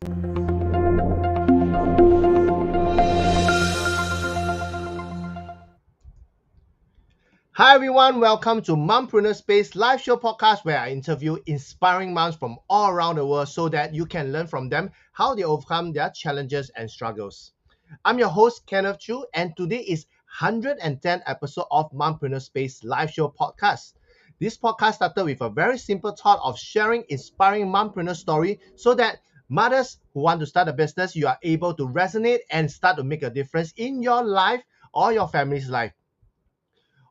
Hi everyone, welcome to Mompreneur Space live show podcast where I interview inspiring moms from all around the world so that you can learn from them how they overcome their challenges and struggles. I'm your host Kenneth Chu and today is 110th episode of Mompreneur Space live show podcast. This podcast started with a very simple thought of sharing inspiring mompreneur story so that mothers who want to start a business, you are able to resonate and start to make a difference in your life or your family's life.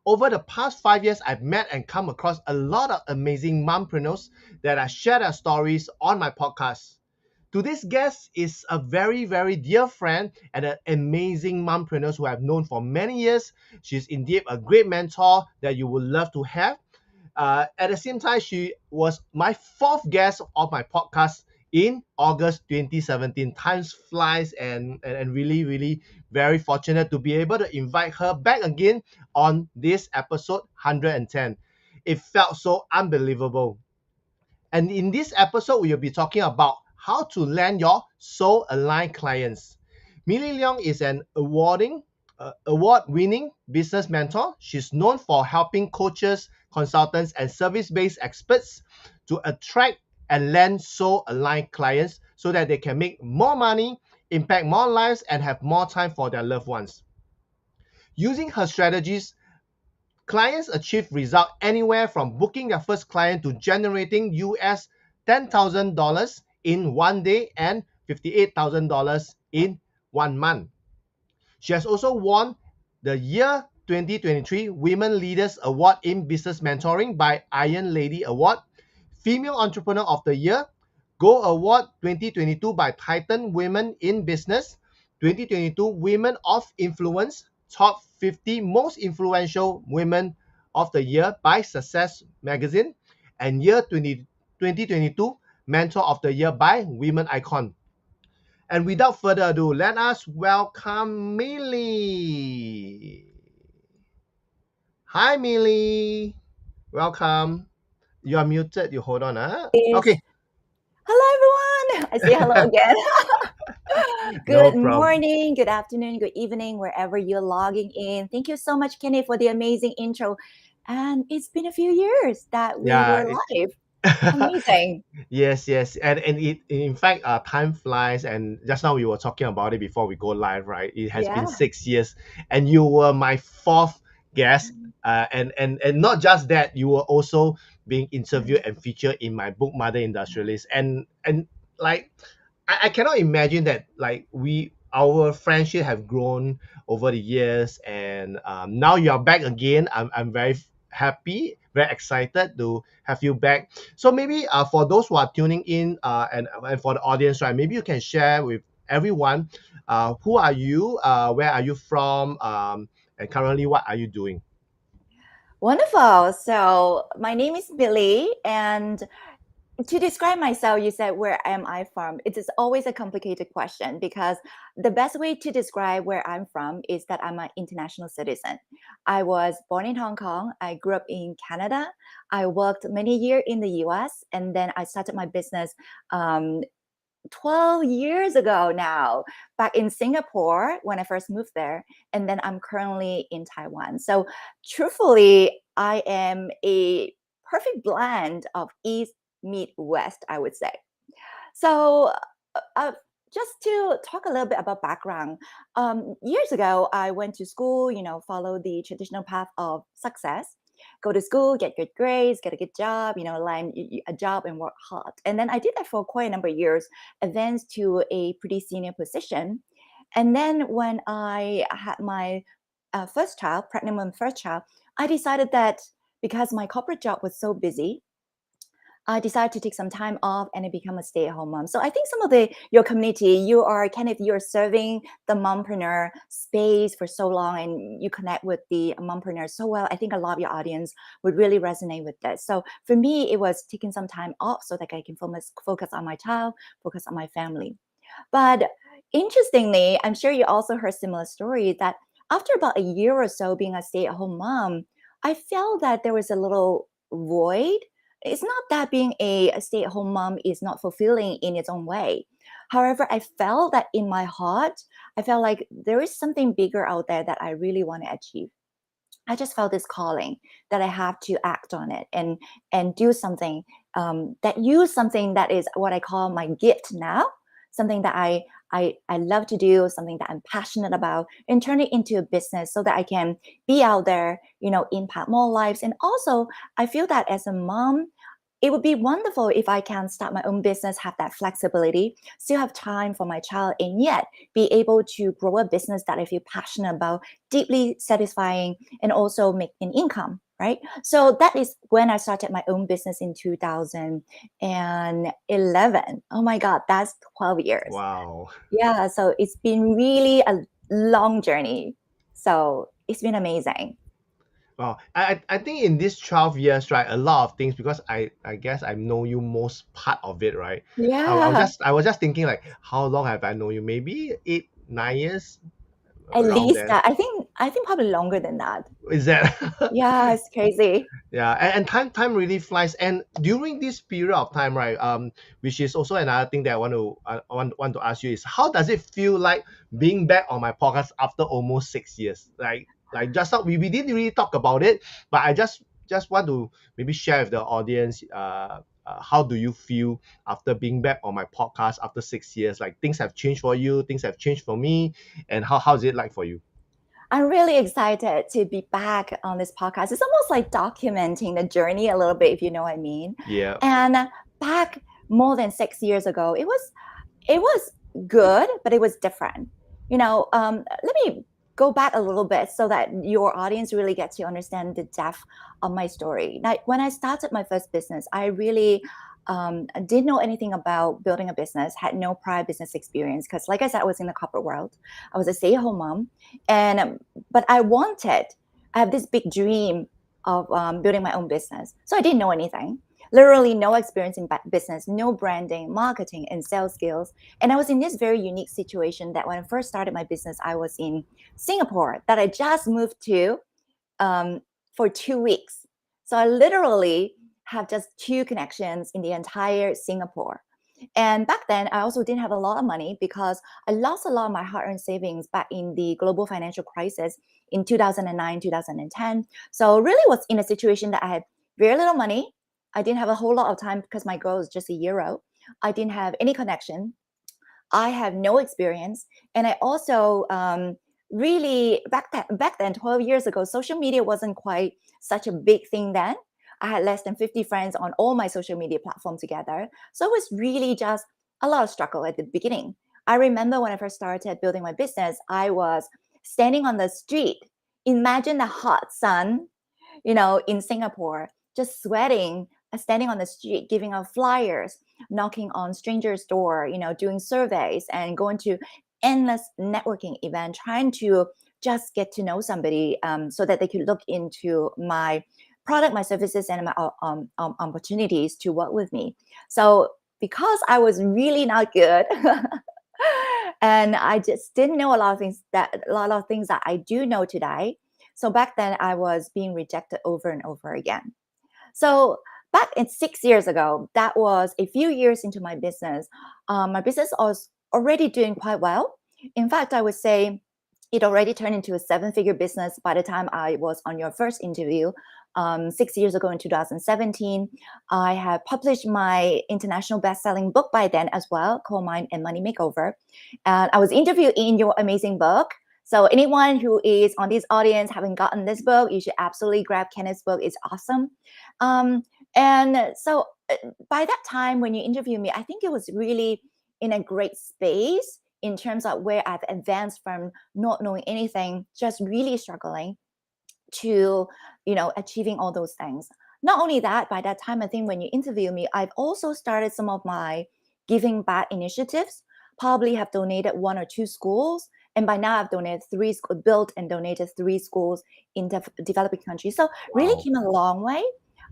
Over the past 5 years, I've met and come across a lot of amazing mompreneurs that I share their stories on my podcast. Today's guest is a very, very dear friend and an amazing mompreneur who I've known for many years. She's indeed a great mentor that you would love to have. At the same time, she was my fourth guest of my podcast in August 2017. Time flies and really, really very fortunate to be able to invite her back again on this episode 110. It felt so unbelievable. And in this episode, we will be talking about how to land your soul-aligned clients. Millie Leung is an award-winning business mentor. She's known for helping coaches, consultants, and service-based experts to attract and land soul-aligned clients so that they can make more money, impact more lives, and have more time for their loved ones. Using her strategies, clients achieve results anywhere from booking their first client to generating US $10,000 in one day and $58,000 in 1 month. She has also won the year 2023 Women Leaders Award in Business Mentoring by Iron Lady Award, Female Entrepreneur of the Year, Gold Award 2022 by Titan Women in Business, 2022 Women of Influence, Top 50 Most Influential Women of the Year by Success Magazine, and year 2022 Mentor of the Year by Women Icon. And without further ado, let us welcome Millie. Hi, Millie. Welcome. You are muted. You hold on. Yes. Okay. Hello, everyone. I say hello again. No Good problem. morning, good afternoon, good evening, wherever you're logging in. Thank you so much, Kenny, for the amazing intro. And it's been a few years that we Yeah. were live. Amazing. Yes. And in fact, time flies. And just now we were talking about it before we go live, right? It has been Yeah. 6 years, and you were my fourth guest. And not just that, you were also being interviewed and featured in my book Mother Industrialist. And like I cannot imagine that like our friendship have grown over the years, and now you are back again. I'm very happy, very excited to have you back. So maybe for those who are tuning in and for the audience, right? Maybe you can share with everyone who are you, where are you from, and currently what are you doing? Wonderful. So, my name is Millie, and to describe myself, you said, where am I from? It is always a complicated question because the best way to describe where I'm from is that I'm an international citizen. I was born in Hong Kong. I grew up in Canada. I worked many years in the US, and then I started my business um, 12 years ago now, back in Singapore when I first moved there. And then I'm currently in Taiwan. So, truthfully, I am a perfect blend of East meet West, I would say. So, uh, just to talk a little bit about background, years ago, I went to school, follow the traditional path of success. Go to school, get good grades, get a good job, land a job and work hard. And then I did that for quite a number of years, advanced to a pretty senior position. And then when I had my first child, pregnant with my first child, I decided that because my corporate job was so busy, I decided to take some time off and I become a stay-at-home mom. So I think some of your community, you're serving the mompreneur space for so long, and you connect with the mompreneurs so well. I think a lot of your audience would really resonate with this. So for me, it was taking some time off so that I can focus on my child, focus on my family. But interestingly, I'm sure you also heard similar stories that after about a year or so being a stay-at-home mom, I felt that there was a little void. It's not that being a stay-at-home mom is not fulfilling in its own way. However, I felt that in my heart, I felt like there is something bigger out there that I really want to achieve. I just felt this calling that I have to act on it and do something, that use something that is what I call my gift now, something that I love to do, something that I'm passionate about, and turn it into a business so that I can be out there, impact more lives. And also, I feel that as a mom, it would be wonderful if I can start my own business, have that flexibility, still have time for my child, and yet be able to grow a business that I feel passionate about, deeply satisfying, and also make an income, right? So that is when I started my own business in 2011. Oh my God, that's 12 years. Wow. Yeah, so it's been really a long journey. So it's been amazing. Wow. I think in these 12 years, right, a lot of things, because I guess I know you most part of it, right? Yeah, I was just thinking like, how long have I known you? Maybe 8, 9 years at around least there. that. I think probably longer than that. Is that? Yeah, it's crazy. Yeah, and time really flies. And during this period of time, right, which is also another thing that I want to ask you is, how does it feel like being back on my podcast after almost 6 years? Like just now, we didn't really talk about it, but I just want to maybe share with the audience. How do you feel after being back on my podcast after 6 years? Like, things have changed for you, things have changed for me, and how's it like for you? I'm really excited to be back on this podcast. It's almost like documenting the journey a little bit, if you know what I mean. Yeah. And back more than 6 years ago, it was good, but it was different. Let me go back a little bit so that your audience really gets to understand the depth of my story. Now, when I started my first business, I really didn't know anything about building a business, had no prior business experience because, like I said, I was in the corporate world. I was a stay-at-home mom, and but I have this big dream of building my own business. So I didn't know anything. Literally no experience in business, no branding, marketing, and sales skills. And I was in this very unique situation that when I first started my business, I was in Singapore that I just moved to um, for 2 weeks. So I literally have just two connections in the entire Singapore. And back then, I also didn't have a lot of money because I lost a lot of my hard earned savings back in the global financial crisis in 2009, 2010. So, really was in a situation that I had very little money. I didn't have a whole lot of time because my girl is just a year old. I didn't have any connection. I have no experience, and I also really back then 12 years ago, social media wasn't quite such a big thing then. I had less than 50 friends on all my social media platforms together, so it was really just a lot of struggle at the beginning. I remember when I first started building my business, I was standing on the street. Imagine the hot sun, in Singapore, just sweating, standing on the street, giving out flyers, knocking on strangers' door, doing surveys and going to endless networking event, trying to just get to know somebody so that they could look into my product, my services, and my opportunities to work with me. So because I was really not good, and I just didn't know a lot of things that I do know today. So back then I was being rejected over and over again. So back in 6 years ago, that was a few years into my business. My business was already doing quite well. In fact, I would say it already turned into a seven-figure business by the time I was on your first interview 6 years ago in 2017. I had published my international best-selling book by then as well, called Mind and Money Makeover. And I was interviewed in your amazing book. So anyone who is on this audience haven't gotten this book, you should absolutely grab Kenneth's book. It's awesome. And so by that time, when you interview me, I think it was really in a great space in terms of where I've advanced from not knowing anything, just really struggling to, achieving all those things. Not only that, by that time, I think when you interview me, I've also started some of my giving back initiatives, probably have donated one or two schools. And by now I've donated built and donated three schools in developing countries. So really Wow. came a long way.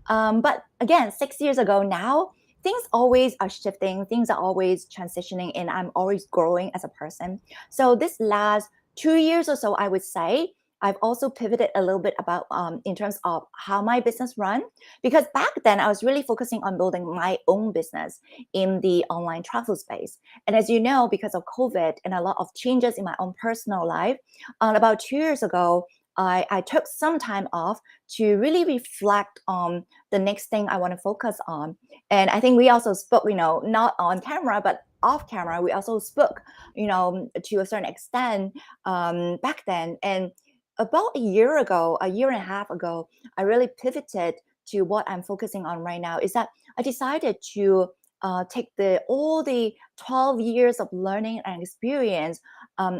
But again, 6 years ago now, things always are shifting, things are always transitioning, and I'm always growing as a person. So this last 2 years or so, I would say, I've also pivoted a little bit about in terms of how my business run, because back then I was really focusing on building my own business in the online travel space. And as you know, because of COVID and a lot of changes in my own personal life, about 2 years ago, I took some time off to really reflect on the next thing I want to focus on. And I think we also spoke, not on camera, but off camera, we also spoke, to a certain extent back then. And about a year and a half ago, I really pivoted to what I'm focusing on right now. Is that I decided to take all the 12 years of learning and experience,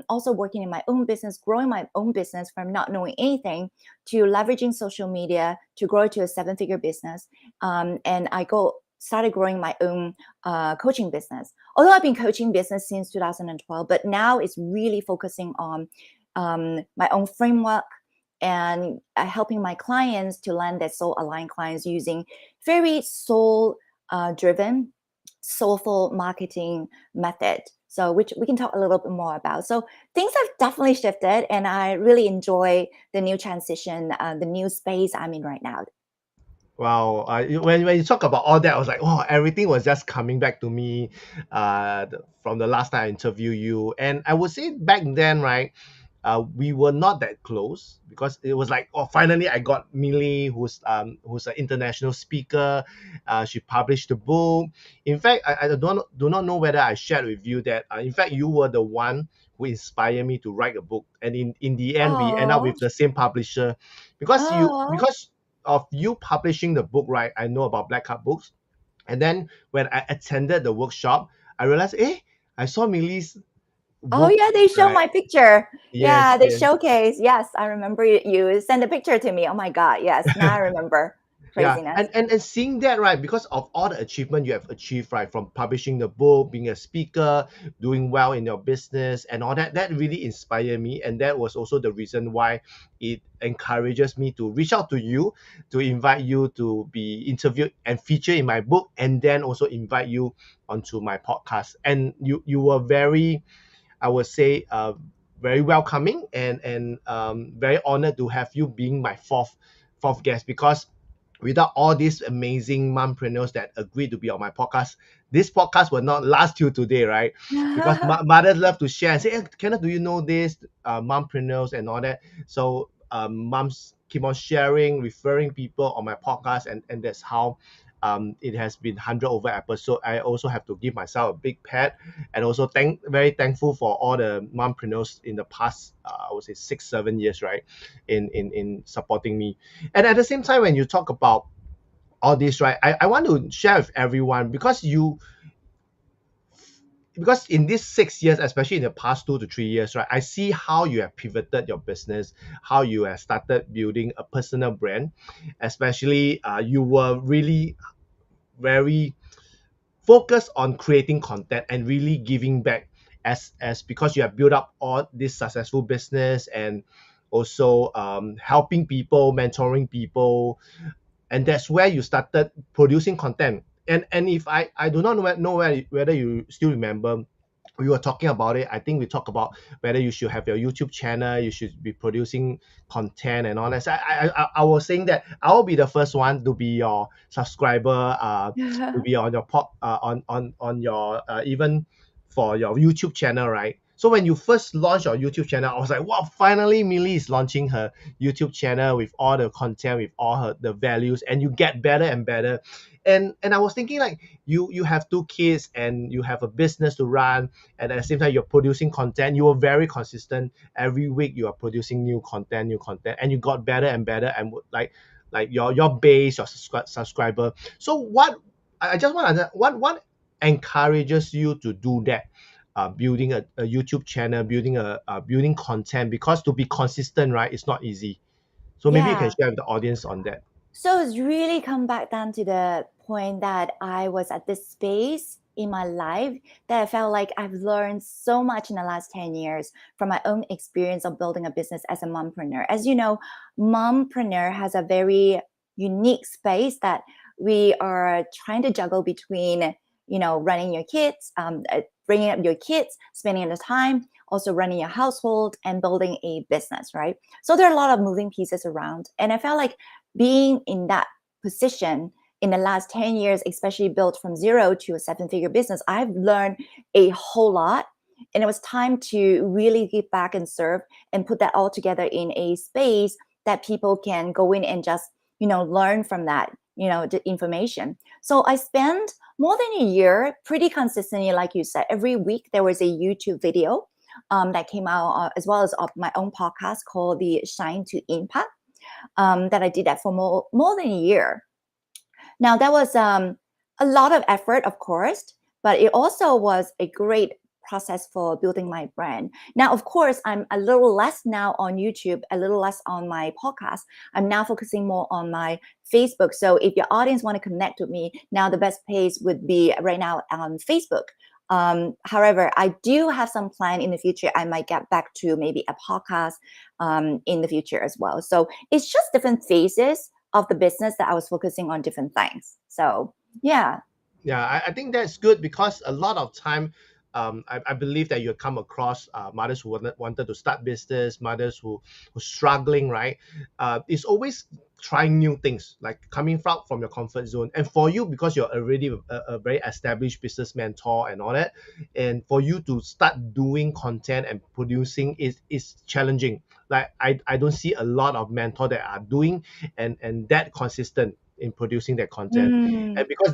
also working in my own business, growing my own business from not knowing anything to leveraging social media to grow to a 7-figure business. And I started growing my own coaching business. Although I've been coaching business since 2012, but now it's really focusing on my own framework and helping my clients to land their soul aligned clients using very soul driven, soulful marketing method. So, which we can talk a little bit more about. So, things have definitely shifted, and I really enjoy the new transition, the new space I'm in right now. Wow, when you talk about all that, I was like, oh, everything was just coming back to me from the last time I interviewed you. And I would say back then, right, we were not that close because it was like, oh, finally I got Millie, who's an international speaker. She published the book. In fact, I do not know whether I shared with you that. In fact, you were the one who inspired me to write a book, and in the end, we end up Oh, with the same publisher because oh, of you publishing the book, right? I know about Black Card Books. And then when I attended the workshop, I realized, I saw Millie's oh, book, yeah, they show right? my picture. Yes, Yeah, they yes. showcase. Yes, I remember you sent a picture to me. Oh my God. Yes, now I remember. Yeah, Craziness. and seeing that, right, because of all the achievement you have achieved, right, from publishing the book, being a speaker, doing well in your business and all that, that really inspired me. And that was also the reason why it encourages me to reach out to you, to invite you to be interviewed and featured in my book, and then also invite you onto my podcast. And you were very, I would say, very welcoming, and very honored to have you being my fourth guest, because without all these amazing mompreneurs that agreed to be on my podcast, this podcast will not last till today, right? Because mothers love to share and say, hey, Kenneth, do you know this mompreneurs and all that? So moms keep on sharing, referring people on my podcast, and that's how it has been 100 over episodes. I also have to give myself a big pat, and also very thankful for all the mompreneurs in the past, I would say 6-7 years, right, in supporting me. And at the same time, when you talk about all this, right, I want to share with everyone, because in these 6 years, especially in the past 2 to 3 years, right, I see how you have pivoted your business, how you have started building a personal brand. Especially, you were really very focused on creating content and really giving back, as because you have built up all this successful business, and also helping people, mentoring people, and that's where you started producing content. And if I do not whether you still remember, we were talking about it. I think we talked about whether you should have your YouTube channel, you should be producing content and all that. So I was saying that I will be the first one to be your subscriber, to be on your on your even for your YouTube channel, right? So when you first launched your YouTube channel, I was like, wow, finally Millie is launching her YouTube channel with all the content, with all the values, and you get better and better. And I was thinking, like, you have 2 kids and you have a business to run, and at the same time you're producing content. You were very consistent. Every week you are producing new content, and you got better and better, and like your base, your subscriber. So what I just want to, what encourages you to do that, building a YouTube channel, building content, because to be consistent, right, it's not easy. So maybe you can Yeah. share with the audience on that. So it's really come back down to the point that I was at this space in my life that I felt like I've learned so much in the last 10 years from my own experience of building a business as a mompreneur. As you know, mompreneur has a very unique space that we are trying to juggle between, running your kids, bringing up your kids, spending the time, also running your household and building a business, right? So there are a lot of moving pieces around. And I felt like being in that position in the last 10 years, especially built from zero to a 7-figure business, I've learned a whole lot. And it was time to really give back and serve and put that all together in a space that people can go in and just, learn from that, the information. So I spent more than a year pretty consistently, like you said. Every week there was a YouTube video that came out, as well as my own podcast called the Shine to Impact, that I did that for more than a year. Now, that was a lot of effort, of course, but it also was a great process for building my brand. Now, of course, I'm a little less now on YouTube, a little less on my podcast. I'm now focusing more on my Facebook. So if your audience want to connect with me, now the best place would be right now on Facebook. However, I do have some plan in the future. I might get back to maybe a podcast in the future as well. So it's just different phases of the business that I was focusing on different things. So yeah. Yeah, I think that's good because a lot of time, I believe that you come across mothers who wanted to start business, mothers who struggling, right? It's always trying new things, like coming from your comfort zone. And for you, because you're already a very established business mentor and all that, and for you to start doing content and producing is challenging. Like I don't see a lot of mentors that are doing and that consistent in producing that content. Mm. And because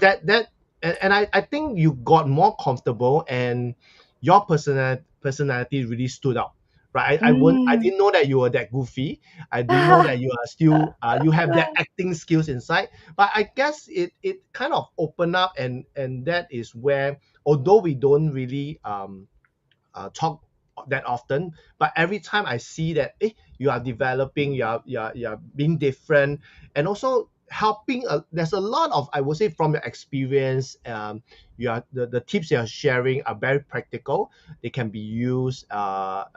and I think you got more comfortable and your personality really stood out, right? I Mm. didn't know that you were that goofy. I didn't know that you are still you have that acting skills inside. But I guess it kind of opened up, and that is where, although we don't really talk that often, but every time I see that you are developing, you are being different, and also helping. There's a lot of, I would say, from your experience. You are the tips you are sharing are very practical. They can be used at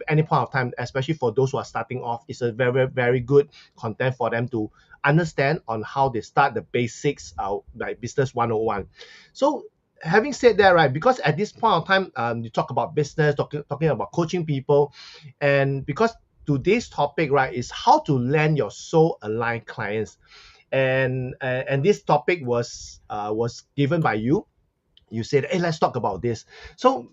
any point of time, especially for those who are starting off. It's a very very good content for them to understand on how they start the basics, like business 101. So having said that, right, because at this point of time, you talk about business, talking about coaching people, and because today's topic, right, is how to land your soul aligned clients, and this topic was given by you. You said, hey, let's talk about this. So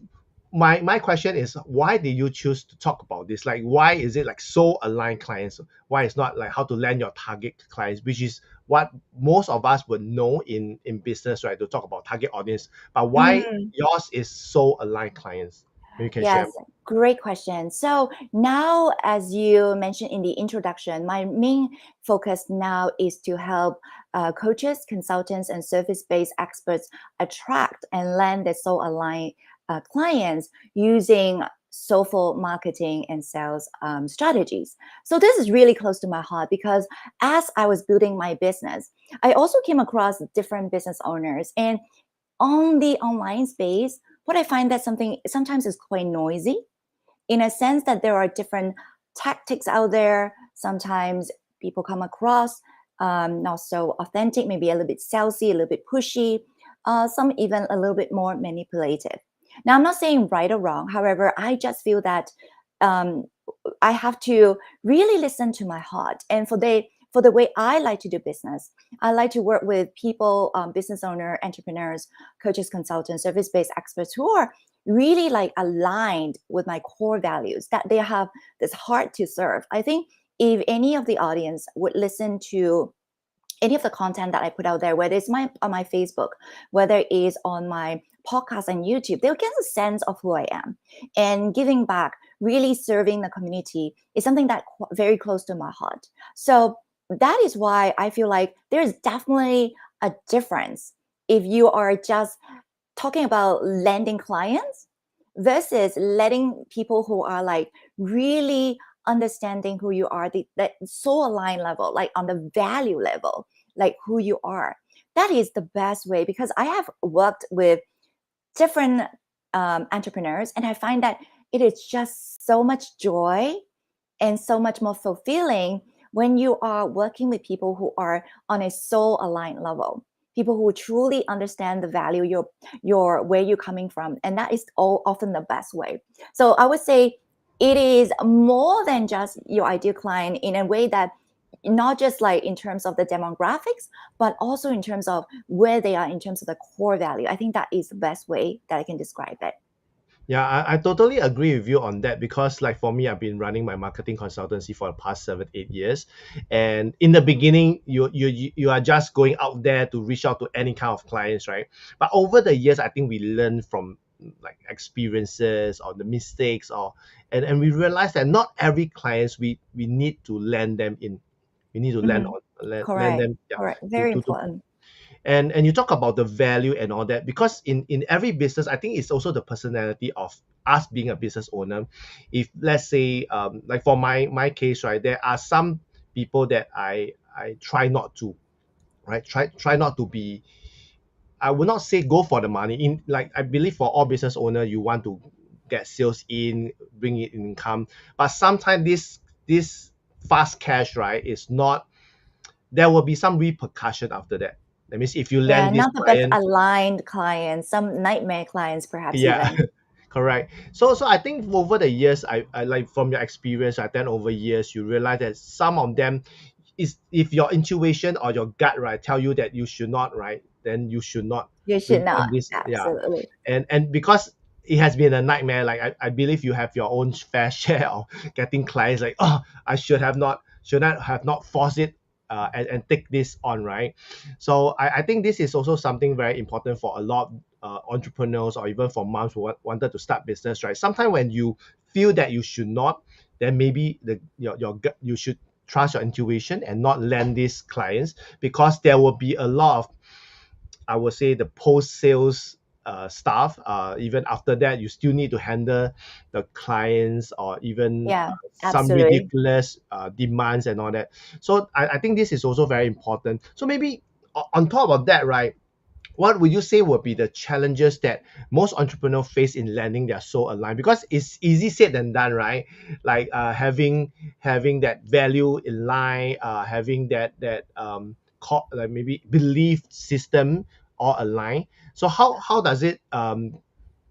my question is, why did you choose to talk about this? Like, why is it like so aligned clients? Why it's not like how to land your target clients, which is what most of us would know in business, right? To talk about target audience, but why Mm. yours is so aligned clients? Maybe you can share Yes, more. great question. So now, as you mentioned in the introduction, my main focus now is to help coaches, consultants, and service-based experts attract and land their soul-aligned clients using soulful marketing and sales strategies. So this is really close to my heart because as I was building my business, I also came across different business owners, and on the online space, what I find that something sometimes is quite noisy in a sense that there are different tactics out there. Sometimes people come across not so authentic, maybe a little bit salesy, a little bit pushy, some even a little bit more manipulative. Now, I'm not saying right or wrong. However, I just feel that um, I have to really listen to my heart. And for the way I like to do business, I like to work with people, business owner, entrepreneurs, coaches, consultants, service-based experts who are really like aligned with my core values, that they have this heart to serve. I think if any of the audience would listen to any of the content that I put out there, whether it's on my Facebook, whether it is on my podcast and YouTube, they'll get a sense of who I am. And giving back, really serving the community is something that very close to my heart. So that is why I feel like there's definitely a difference if you are just talking about landing clients versus letting people who are like really understanding who you are, that soul aligned level, like on the value level, like who you are. That is the best way, because I have worked with different entrepreneurs, and I find that it is just so much joy and so much more fulfilling when you are working with people who are on a soul aligned level. people who truly understand the value, your where you're coming from, and that is all often the best way. So I would say it is more than just your ideal client in a way that not just like in terms of the demographics, but also in terms of where they are in terms of the core value. I think that is the best way that I can describe it. Yeah, I totally agree with you on that because, like, for me, I've been running my marketing consultancy for the past 7, 8 years, and in the beginning, you are just going out there to reach out to any kind of clients, right? But over the years, I think we learn from like experiences or the mistakes, or and we realize that not every clients we need to land them in. We need to land Mhm. on land Correct. them, yeah, Correct. to Very to to important. and you talk about the value and all that because in every business I think it's also the personality of us being a business owner. If let's say like for my case, right, there are some people that I try not to, right, try not to be, I would not say go for the money. In like I believe for all business owner you want to get sales in, bring in income, but sometimes this fast cash, right, is not, there will be some repercussion after that. That means if you Yeah, land this not the best client, aligned clients, some nightmare clients perhaps yeah, even. correct. So I think over the years, I like from your experience, I think over years you realize that some of them is, if your intuition or your gut, right, tell you that you should not, right, then you should not You should bring not. on this, yeah. Absolutely. And because it has been a nightmare, like I believe you have your own fair share of getting clients like, oh, I should not have not forced it, and take this on, right? So I think this is also something very important for a lot of entrepreneurs or even for moms who wanted to start business, right? Sometimes when you feel that you should not, then maybe your gut, you should trust your intuition and not land these clients, because there will be a lot of, I would say, the post sales stuff. Even after that, you still need to handle the clients or even Yeah, some absolutely. ridiculous demands and all that. So I think this is also very important. So maybe on top of that, right, what would you say would be the challenges that most entrepreneurs face in landing their soul aligned? Because it's easy said than done, right? Like having that value in line, having like maybe belief system all aligned. So how does it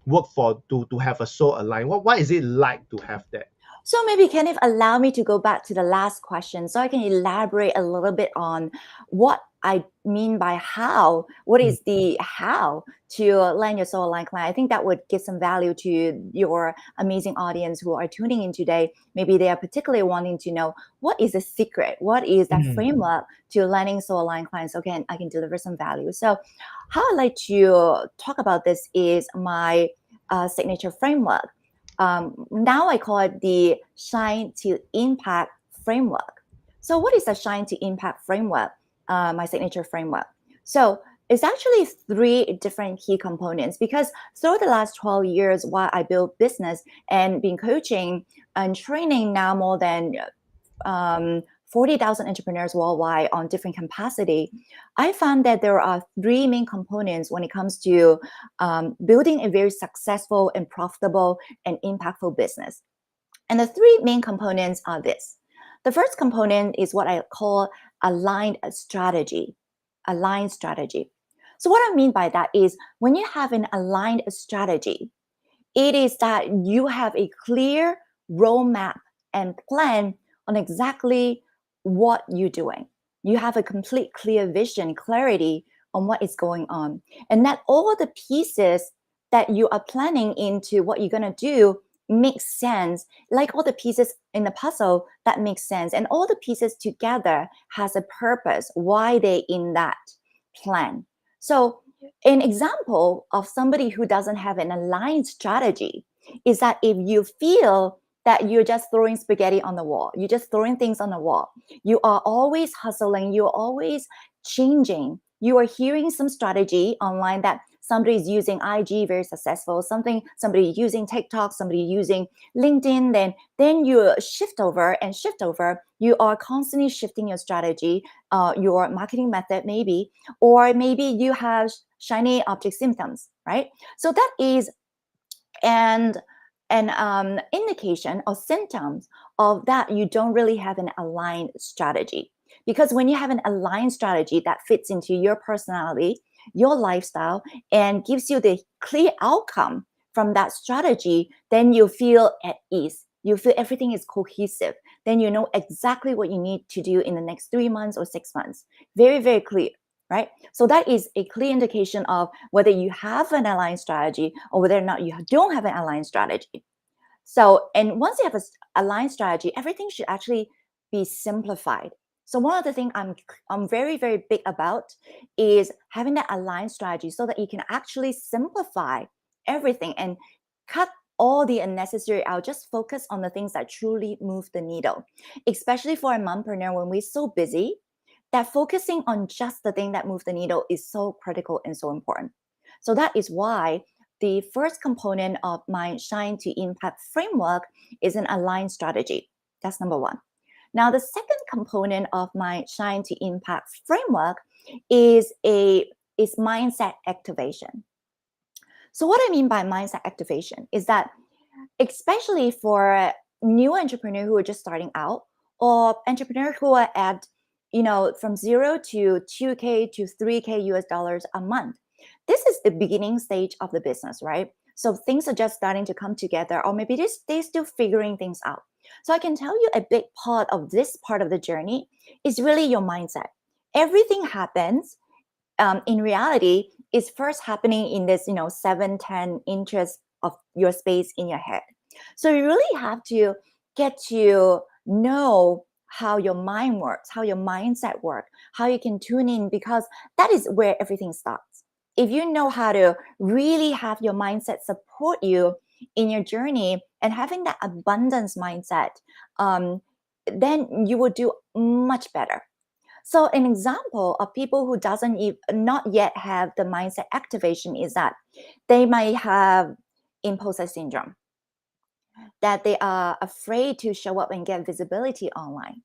work for to have a soul aligned? What is it like to have that? So maybe can you allow me to go back to the last question so I can elaborate a little bit on what I mean by how, what Mm, is the how to land your soul aligned client? I think that would give some value to your amazing audience who are tuning in today. Maybe they are particularly wanting to know what is the secret, what is that mm, framework to landing soul aligned clients. Okay, I can deliver some value. So how I like to talk about this is my signature framework. Now I call it the Shine to Impact framework. So, what is the Shine to Impact framework? My signature framework. So, it's actually three different key components because through the last 12 years, while I built business and been coaching and training now more than 40,000 entrepreneurs worldwide on different capacity, I found that there are three main components when it comes to building a very successful and profitable and impactful business. And the three main components are this. The first component is what I call aligned strategy. Aligned strategy. So, what I mean by that is when you have an aligned strategy, it is that you have a clear roadmap and plan on exactly what you're doing. You have a complete clear vision, clarity on what is going on. And that all the pieces that you are planning into what you're going to do makes sense, like all the pieces in the puzzle that makes sense, and all the pieces together has a purpose why they in that plan. So an example of somebody who doesn't have an aligned strategy is that if you feel that you're just throwing spaghetti on the wall, you're just throwing things on the wall, you are always hustling, you're always changing, you are hearing some strategy online that somebody is using IG very successful, somebody using TikTok, somebody using LinkedIn, then you shift over. You are constantly shifting your strategy, your marketing method maybe, or maybe you have shiny object symptoms, right? So that is an indication or symptoms of that you don't really have an aligned strategy. Because when you have an aligned strategy that fits into your personality, your lifestyle, and gives you the clear outcome from that strategy, then you feel at ease. You feel everything is cohesive. Then you know exactly what you need to do in the next 3 months or 6 months. Very, very clear, right? So that is a clear indication of whether you have an aligned strategy or whether or not you don't have an aligned strategy. So, and once you have an aligned strategy, everything should actually be simplified. So one of the things I'm very, very big about is having that aligned strategy so that you can actually simplify everything and cut all the unnecessary out. Just focus on the things that truly move the needle. Especially for a mompreneur, when we're so busy, that focusing on just the thing that moves the needle is so critical and so important. So that is why the first component of my Shine to Impact framework is an aligned strategy. That's number one. Now, the second component of my Shine to Impact framework is mindset activation. So what I mean by mindset activation is that, especially for new entrepreneurs who are just starting out, or entrepreneurs who are at, from 0 to 2K to 3K US dollars a month. This is the beginning stage of the business, right? So things are just starting to come together, or maybe they're still figuring things out. So I can tell you a big part of this part of the journey is really your mindset. Everything happens in reality is first happening in this 7-10 inches of your space in your head. So you really have to get to know how your mind works, how your mindset works, how you can tune in, because that is where everything starts. If you know how to really have your mindset support you in your journey and having that abundance mindset, then you will do much better. So an example of people who not yet have the mindset activation is that they might have imposter syndrome, that they are afraid to show up and get visibility online.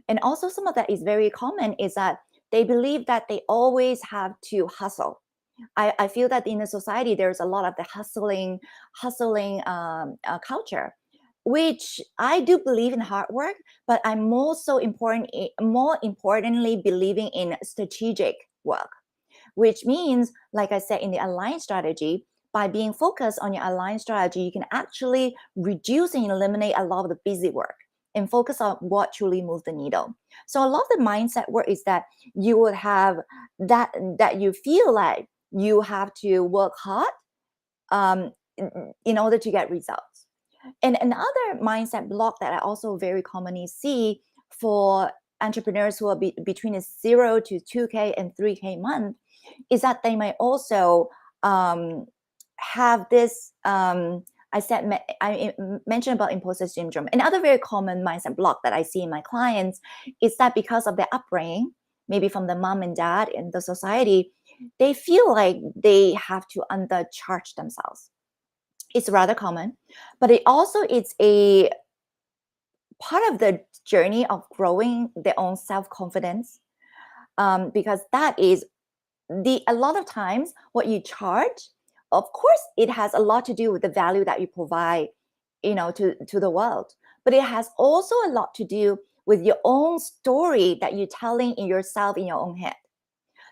And also some of that is very common is that they believe that they always have to hustle. I feel that in the society, there's a lot of the hustling culture, which I do believe in hard work, but I'm more importantly believing in strategic work, which means, like I said, in the aligned strategy, by being focused on your aligned strategy, you can actually reduce and eliminate a lot of the busy work and focus on what truly moves the needle. So a lot of the mindset work is that you would have that you feel like you have to work hard in order to get results. And another mindset block that I also very commonly see for entrepreneurs who are between a 0 to 2K and 3K month is that they might also have this. I mentioned about imposter syndrome. Another very common mindset block that I see in my clients is that because of their upbringing, maybe from the mom and dad in the society, they feel like they have to undercharge themselves. It's rather common, but it also is a part of the journey of growing their own self-confidence, because that is a lot of times what you charge, of course it has a lot to do with the value that you provide to the world, but it has also a lot to do with your own story that you're telling in yourself in your own head.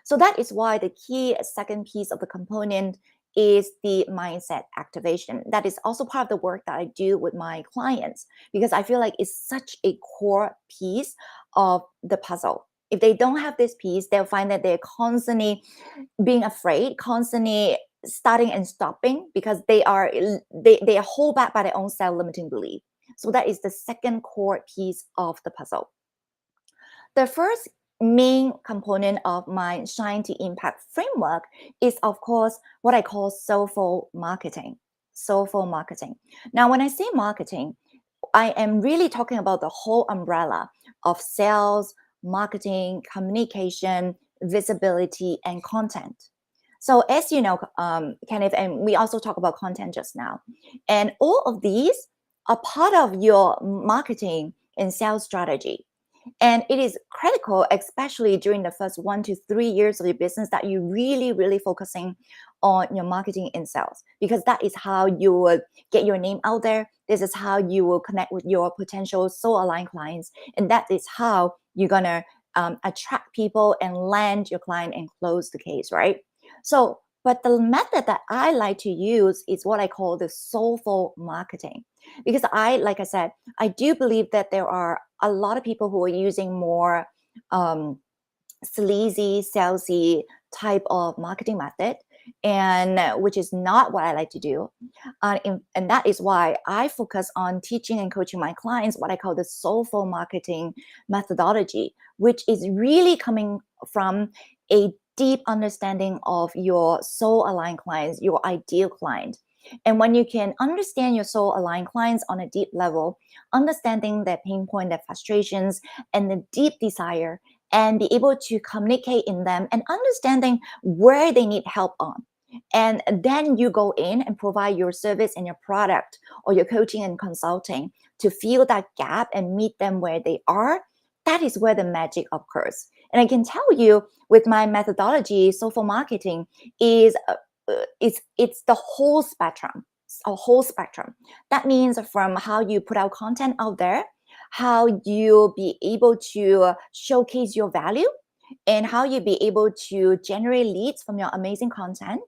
So that is why the key second piece of the component is the mindset activation. That is also part of the work that I do with my clients, because I feel like it's such a core piece of the puzzle. If they don't have this piece, they'll find that they're constantly being afraid, constantly starting and stopping, because they are hold back by their own self-limiting belief. So that is the second core piece of the puzzle. The first main component of my Shine to Impact framework is, of course, what I call soulful marketing. Soulful marketing. Now, when I say marketing, I am really talking about the whole umbrella of sales, marketing, communication, visibility, and content. So as you know, Kenneth, and we also talk about content just now, and all of these are part of your marketing and sales strategy. And it is critical, especially during the first 1 to 3 years of your business, that you really focusing on your marketing and sales, because that is how you will get your name out there. This is how you will connect with your potential soul aligned clients. And that is how you're going to attract people and land your client and close the case, right? So, but the method that I like to use is what I call the soulful marketing. Because like I said, I do believe that there are a lot of people who are using more um, sleazy, salesy type of marketing method, and which is not what I like to do. And that is why I focus on teaching and coaching my clients what I call the soulful marketing methodology, which is really coming from a deep understanding of your soul aligned clients, your ideal client. And when you can understand your soul aligned clients on a deep level, understanding their pain point, their frustrations, and the deep desire, and be able to communicate in them and understanding where they need help on. And then you go in and provide your service and your product or your coaching and consulting to fill that gap and meet them where they are. That is where the magic occurs. And I can tell you with my methodology, social marketing is it's the whole spectrum, a whole spectrum. That means from how you put out content out there, how you be able to showcase your value, and how you be able to generate leads from your amazing content,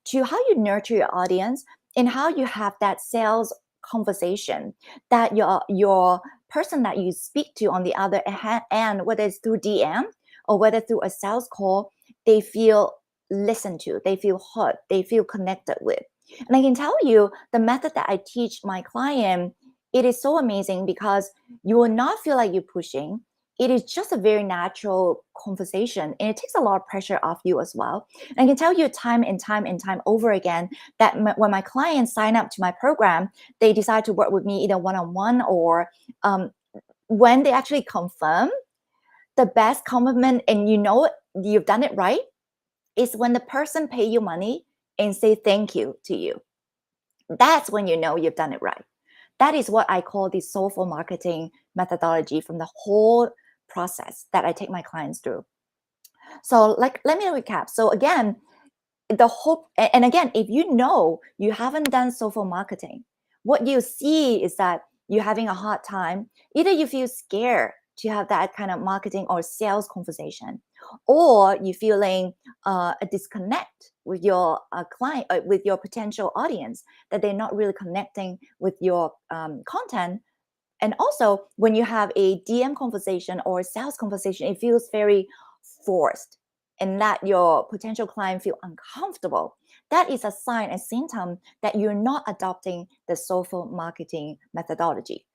to how you nurture your audience, and how you have that sales conversation that your person that you speak to on the other end, whether it's through DM or whether through a sales call, they feel listened to, they feel heard, they feel connected with. And I can tell you the method that I teach my client, it is so amazing because you will not feel like you're pushing. It is just a very natural conversation, and it takes a lot of pressure off you as well. And I can tell you time and time and time over again that when my clients sign up to my program, they decide to work with me either one-on-one or when they actually confirm, the best compliment, and you know you've done it right, is when the person pay you money and say thank you to you. That's when you know you've done it right. That is what I call the soulful marketing methodology from the whole process that I take my clients through. So, like, let me recap. So, again, the hope, and again, if you know you haven't done soulful marketing, what you see is that you're having a hard time. Either you feel scared to have that kind of marketing or sales conversation, or you're feeling a disconnect with your client, with your potential audience, that they're not really connecting with your content. And also, when you have a DM conversation or a sales conversation, it feels very forced, and that your potential client feel uncomfortable. That is a sign, a symptom that you're not adopting the soulful marketing methodology.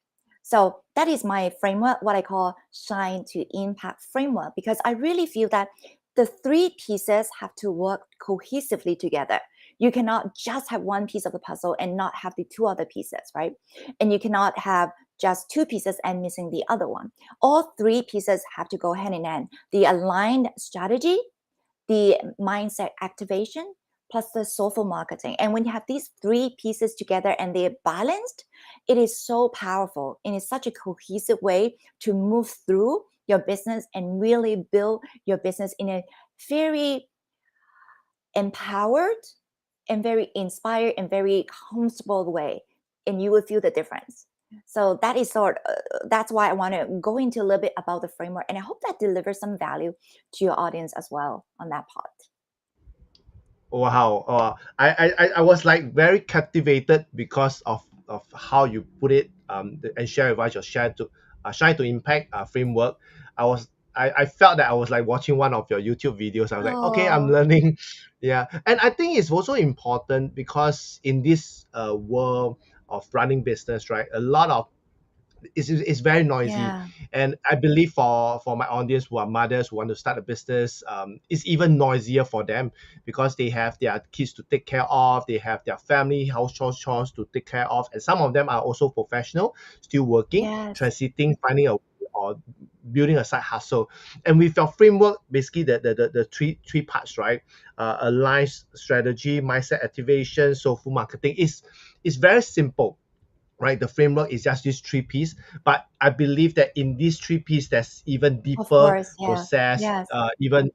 So that is my framework, what I call shine to impact framework, because I really feel that the three pieces have to work cohesively together. You cannot just have one piece of the puzzle and not have the two other pieces, right? And you cannot have just two pieces and missing the other one. All three pieces have to go hand in hand. The aligned strategy, the mindset activation, plus the soulful marketing. And when you have these three pieces together and they're balanced, it is so powerful, and it's such a cohesive way to move through your business and really build your business in a very empowered and very inspired and very comfortable way, and you will feel the difference. So that is that's why I want to go into a little bit about the framework, and I hope that delivers some value to your audience as well on that part. Wow. I was like very captivated because of how you put it and share with us your shine to impact framework. I felt that I was like watching one of your YouTube videos. I was like, okay, I'm Oh, learning. Yeah. And I think it's also important because in this world of running business, right? A lot of it's very noisy, yeah, and I believe for my audience who are mothers who want to start a business, it's even noisier for them because they have their kids to take care of, they have their family household chores to take care of, and some of them are also professional, still working, yes, transiting, finding a or building a side hustle. And with your framework, basically the three parts, right? Align strategy, mindset activation, soulful marketing is very simple, right? The framework is just this three piece, but I believe that in these three piece, there's even of deeper course, yeah, process, yes,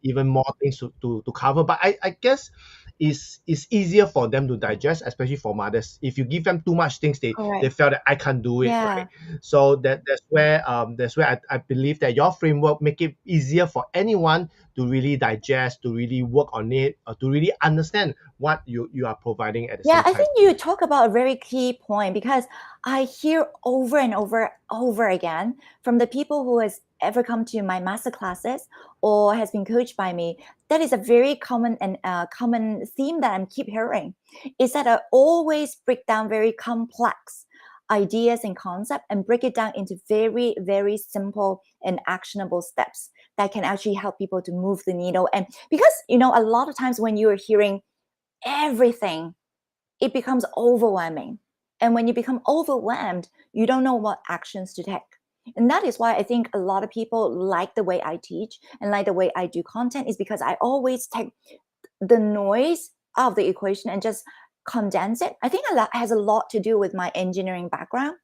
even more things to cover. But I guess is easier for them to digest, especially for mothers. If you give them too much things, they Correct. felt that I can't do it, Yeah. right? So that's where I believe that your framework make it easier for anyone to really digest, to really work on it, or to really understand what you are providing at the Yeah, same I time. think you talk about a very key point because I hear over and over again from the people who has ever come to my master classes or has been coached by me. That is a very common and common theme that I'm keep hearing is that I always break down very complex ideas and concept and break it down into very simple and actionable steps that can actually help people to move the needle. And because a lot of times when you are hearing everything, it becomes overwhelming. And when you become overwhelmed, you don't know what actions to take. And that is why I think a lot of people like the way I teach and like the way I do content is because I always take the noise out of the equation and just condense it. I think has a lot to do with my engineering background.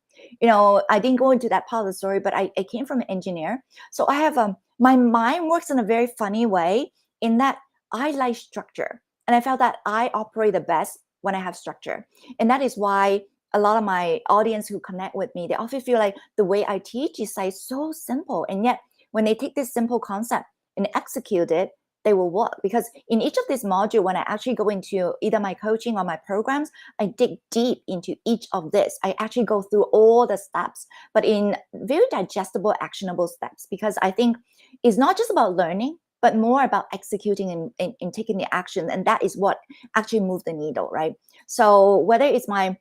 I didn't go into that part of the story, but I came from an engineer. So I have my mind works in a very funny way in that I like structure. And I felt that I operate the best when I have structure. And that is why a lot of my audience who connect with me, they often feel like the way I teach is like so simple. And yet when they take this simple concept and execute it, they will work. Because in each of these modules, when I actually go into either my coaching or my programs, I dig deep into each of this. I actually go through all the steps, but in very digestible, actionable steps, because I think it's not just about learning, but more about executing and taking the action. And that is what actually moves the needle, right? So whether it's one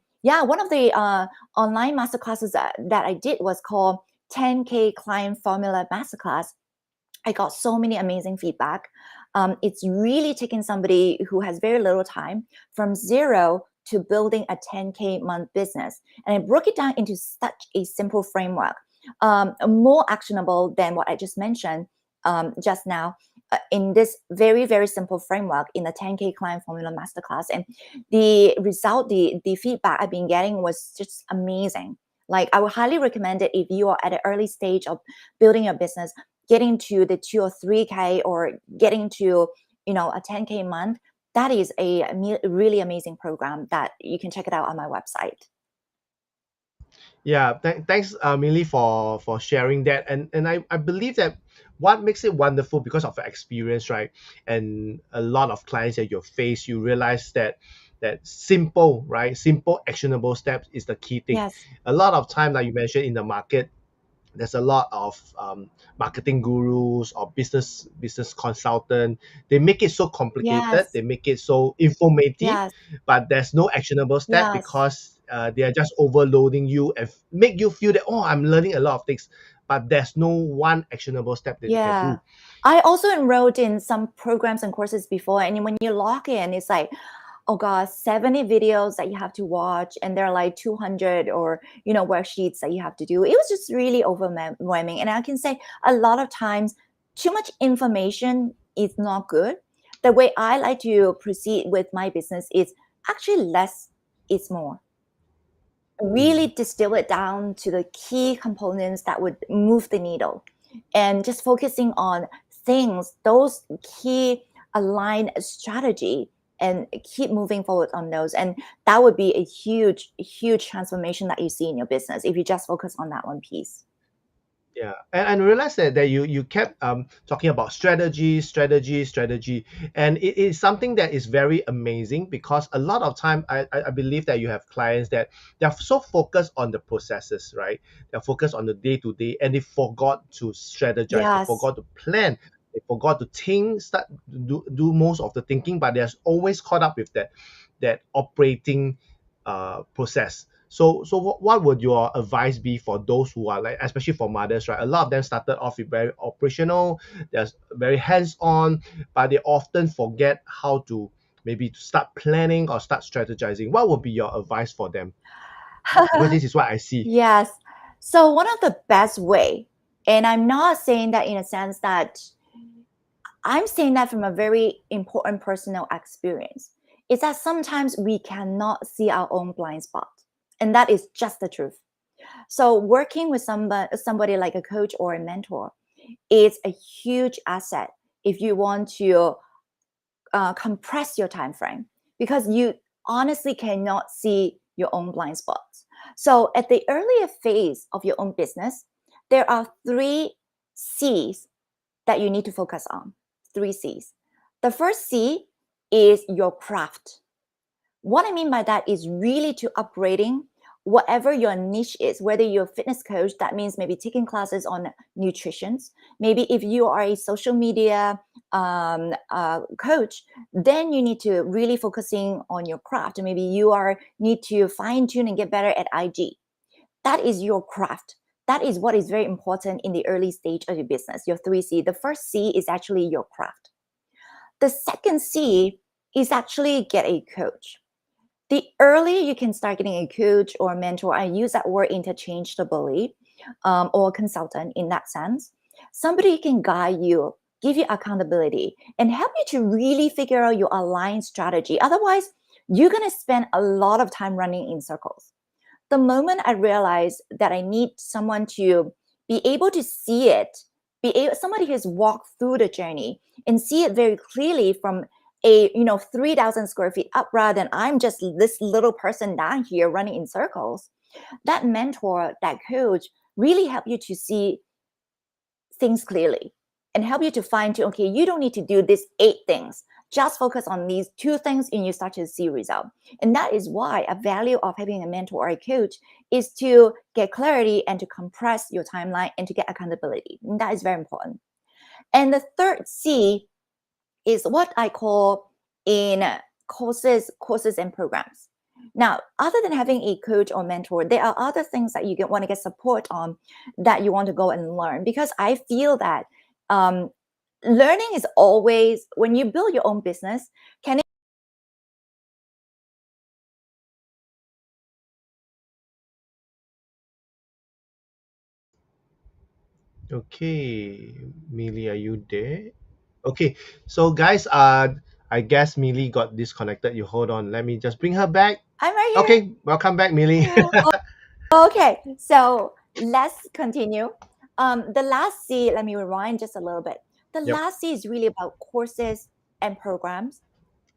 of the online masterclasses that I did was called 10K Client Formula Masterclass. I got so many amazing feedback. It's really taking somebody who has very little time from zero to building a 10K month business. And I broke it down into such a simple framework, more actionable than what I just mentioned just now. In this very simple framework in the 10K Client Formula Masterclass. And the result, the feedback I've been getting was just amazing. Like I would highly recommend it if you are at an early stage of building your business, getting to the 2 or 3K or getting to a 10K month. That is a really amazing program that you can check it out on my website. Yeah, thanks, Millie, for sharing that. And I believe that what makes it wonderful because of the experience, right? And a lot of clients that you face, you realize that simple, right? Simple actionable steps is the key thing. Yes. A lot of time, like you mentioned in the market, there's a lot of marketing gurus or business consultant. They make it so complicated, Yes. they make it so informative, Yes. but there's no actionable step Yes. because they are just overloading you and make you feel that, oh, I'm learning a lot of things, but there's no one actionable step that they can Yeah. do. I also enrolled in some programs and courses before, and when you log in, it's like, oh god, 70 videos that you have to watch, and there are like 200 or worksheets that you have to do. It was just really overwhelming, and I can say a lot of times too much information is not good. The way I like to proceed with my business is actually less is more. Really Mm. distill it down to the key components that would move the needle, and just focusing on things, those key aligned strategy, and keep moving forward on those. And that would be a huge transformation that you see in your business if you just focus on that one piece. Yeah, and I realized that you kept talking about strategy, and it is something that is very amazing because a lot of time I believe that you have clients that they're so focused on the processes, right? They're focused on the day to day, and they forgot to strategize, they Yes. forgot to plan, they forgot to think, start to do most of the thinking, but they're always caught up with that operating process. So what would your advice be for those who are like, especially for mothers, right? A lot of them started off with very operational, they're very hands-on, but they often forget how to maybe to start planning or start strategizing. What would be your advice for them? Because this is what I see. Yes. So one of the best way, and I'm not saying that in a sense that I'm saying that from a very important personal experience, is that sometimes we cannot see our own blind spot. And that is just the truth. So working with somebody like a coach or a mentor is a huge asset if you want to compress your time frame because you honestly cannot see your own blind spots. So at the earlier phase of your own business, there are three C's that you need to focus on. Three C's. The first C is your craft. What I mean by that is really to upgrading whatever your niche is, whether you're a fitness coach, that means maybe taking classes on nutrition. Maybe if you are a social media coach, then you need to really focusing on your craft. Maybe you are need to fine tune and get better at IG. That is your craft. That is what is very important in the early stage of your business, your 3C. The first C is actually your craft. The second C is actually get a coach. The earlier you can start getting a coach or a mentor, I use that word interchangeably, or consultant in that sense, somebody can guide you, give you accountability, and help you to really figure out your aligned strategy. Otherwise, you're going to spend a lot of time running in circles. The moment I realized that I need someone to be able to see it, somebody who's walked through the journey and see it very clearly from a 3,000 square feet up rather than I'm just this little person down here running in circles. That mentor, that coach really help you to see things clearly and help you to find to, okay, you don't need to do these 8 things. Just focus on these 2 things and you start to see result. And that is why a value of having a mentor or a coach is to get clarity and to compress your timeline and to get accountability. And that is very important. And the third C is what I call in courses and programs. Now, other than having a coach or mentor, there are other things that you want to get support on that you want to go and learn, because I feel that learning is always, when you build your own business, can Okay, Millie, are you there? Okay, so guys, I guess Millie got disconnected. You hold on. Let me just bring her back. I'm right Okay, welcome back, Millie. here. Okay, so let's continue. The last C, let me rewind just a little bit. The Yep. last C is really about courses and programs.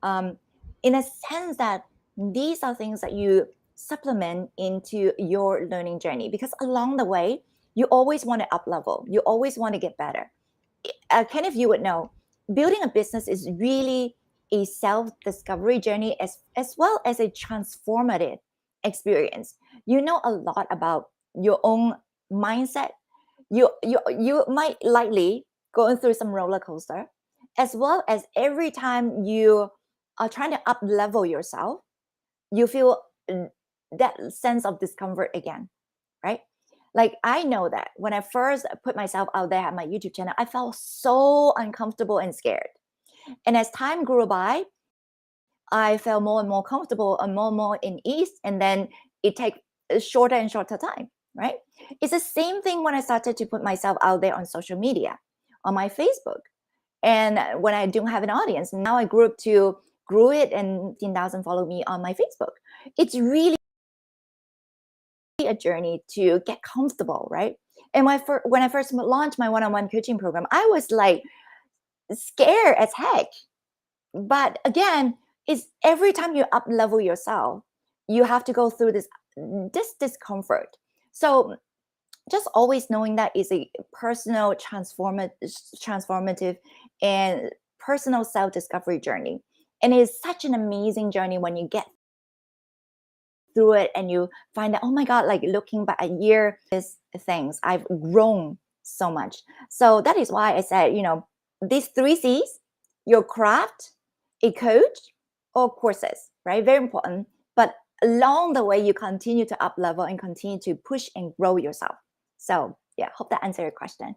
Um, in a sense that these are things that you supplement into your learning journey, because along the way, you always want to up level. You always want to get better. Kenneth, you would know, building a business is really a self-discovery journey as well as a transformative experience. You know a lot about your own mindset. You might likely going through some roller coaster, as well as every time you are trying to up level yourself, you feel that sense of discomfort again, right? Like I know that when I first put myself out there at my YouTube channel, I felt so uncomfortable and scared. And as time grew by, I felt more and more comfortable and more in ease. And then it takes a shorter and shorter time, right? It's the same thing when I started to put myself out there on social media, on my Facebook. And when I don't have an audience, now I grew it and 10,000 follow me on my Facebook. It's really a journey to get comfortable, right? And when I first launched my one-on-one coaching program, I was like scared as heck. But again, it's every time you up level yourself, you have to go through this discomfort. So just always knowing that is a personal transformative and personal self-discovery journey. And it's such an amazing journey when you get through it and you find that, oh my god, like looking back a year, these things I've grown so much. So that is why I said, these 3 C's: your craft, a coach, or courses, right? Very important. But along the way, you continue to up level and continue to push and grow yourself. So yeah, hope that answered your question.